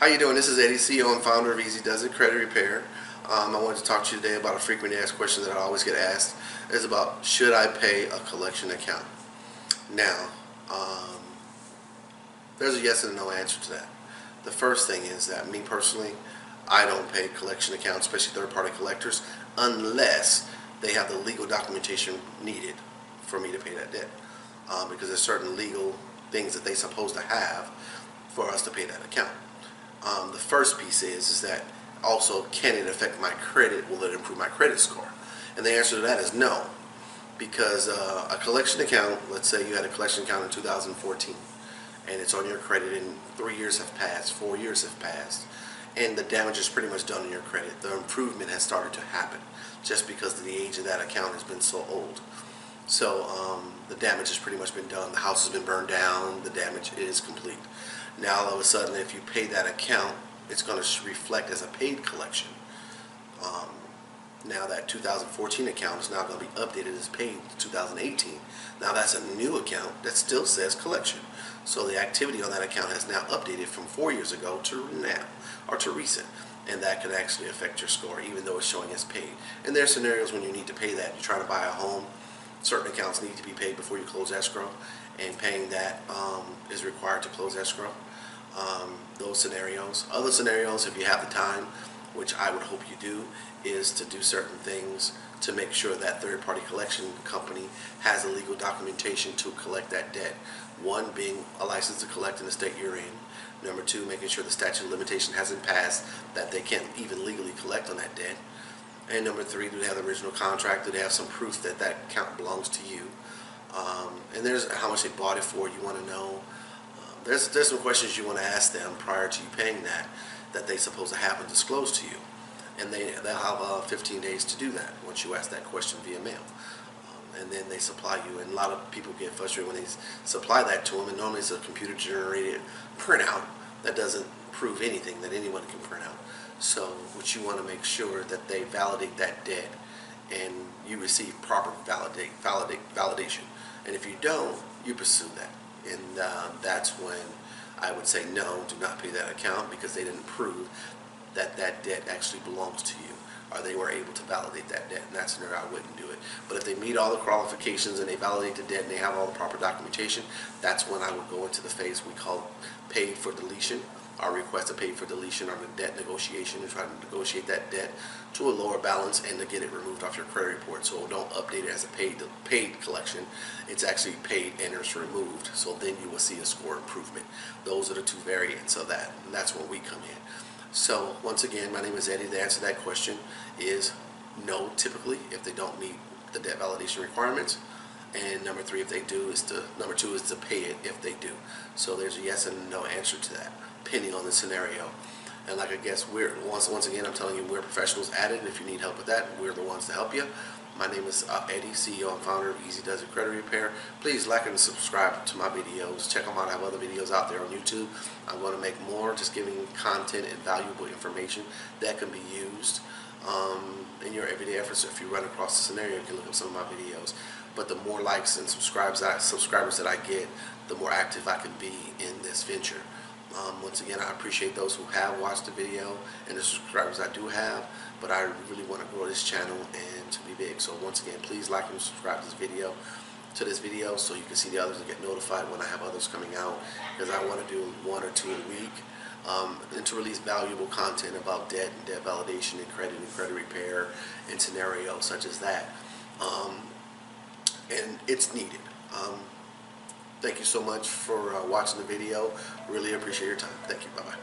you doing? This is Eddie, CEO and founder of Easy Does It Credit Repair. I wanted to talk to you today about a frequently asked question that I always get asked. It's about, should I pay a collection account? Now, there's a yes and a no answer to that. The first thing is that me personally, I don't pay collection accounts, especially third-party collectors, unless they have the legal documentation needed for me to pay that debt. Because there's certain legal things that they're supposed to have for us to pay that account. The first piece is that also, can it affect my credit? Will it improve my credit score? And the answer to that is no. Because a collection account, let's say you had a collection account in 2014 and it's on your credit and 3 years have passed, 4 years have passed, and the damage is pretty much done on your credit. The improvement has started to happen just because the age of that account has been so old. So the damage has pretty much been done. The house has been burned down. The damage is complete. Now all of a sudden, if you pay that account, it's going to reflect as a paid collection. Now that 2014 account is now going to be updated as paid 2018. Now that's a new account that still says collection. So the activity on that account has now updated from 4 years ago to now, or to recent. And that can actually affect your score even though it's showing as paid. And there are scenarios when you need to pay that. You're trying to buy a home. Certain accounts need to be paid before you close escrow, and paying that is required to close escrow. Those scenarios. Other scenarios, if you have the time, which I would hope you do, is to do certain things to make sure that third-party collection company has the legal documentation to collect that debt. One, being a license to collect in the state you're in. Number two, making sure the statute of limitation hasn't passed, that they can't even legally collect on that debt. And number three, do they have the original contract? Do they have some proof that that account belongs to you? And there's how much they bought it for. You want to know. There's some questions you want to ask them prior to you paying that they're supposed to have and disclose to you. And they'll have 15 days to do that once you ask that question via mail. And then they supply you. And a lot of people get frustrated when they supply that to them. And normally it's a computer-generated printout that doesn't prove anything that anyone can print out. So what you want to make sure that they validate that debt and you receive proper validation. And if you don't, you pursue that. And that's when I would say no, do not pay that account because they didn't prove that that debt actually belongs to you, or they were able to validate that debt. In that scenario, I wouldn't do it. But if they meet all the qualifications and they validate the debt and they have all the proper documentation, that's when I would go into the phase we call paid for deletion. Our request to pay for deletion on the debt negotiation and try to negotiate that debt to a lower balance and to get it removed off your credit report. So don't update it as a paid collection. It's actually paid and it's removed. So then you will see a score improvement. Those are the two variants of that, and that's where we come in. So once again, my name is Eddie. The answer to that question is no, typically, if they don't meet the debt validation requirements. And number three, if they do, number two is to pay it if they do. So there's a yes and a no answer to that, depending on the scenario. And like I guess once again, I'm telling you, we're professionals at it. And if you need help with that, we're the ones to help you. My name is Eddie, CEO and founder of Easy Does It Credit Repair. Please like and subscribe to my videos. Check them out. I have other videos out there on YouTube. I'm going to make more, just giving content and valuable information that can be used in your everyday efforts. If you run across a scenario, you can look up some of my videos. But the more likes and subscribers that I get, the more active I can be in this venture. Once again, I appreciate those who have watched the video and the subscribers I do have, but I really want to grow this channel and to be big. So once again, please like and subscribe to this video so you can see the others and get notified when I have others coming out, because I want to do 1 or 2 a week and to release valuable content about debt and debt validation and credit repair and scenarios such as that. And it's needed. Thank you so much for watching the video. Really appreciate your time. Thank you. Bye-bye.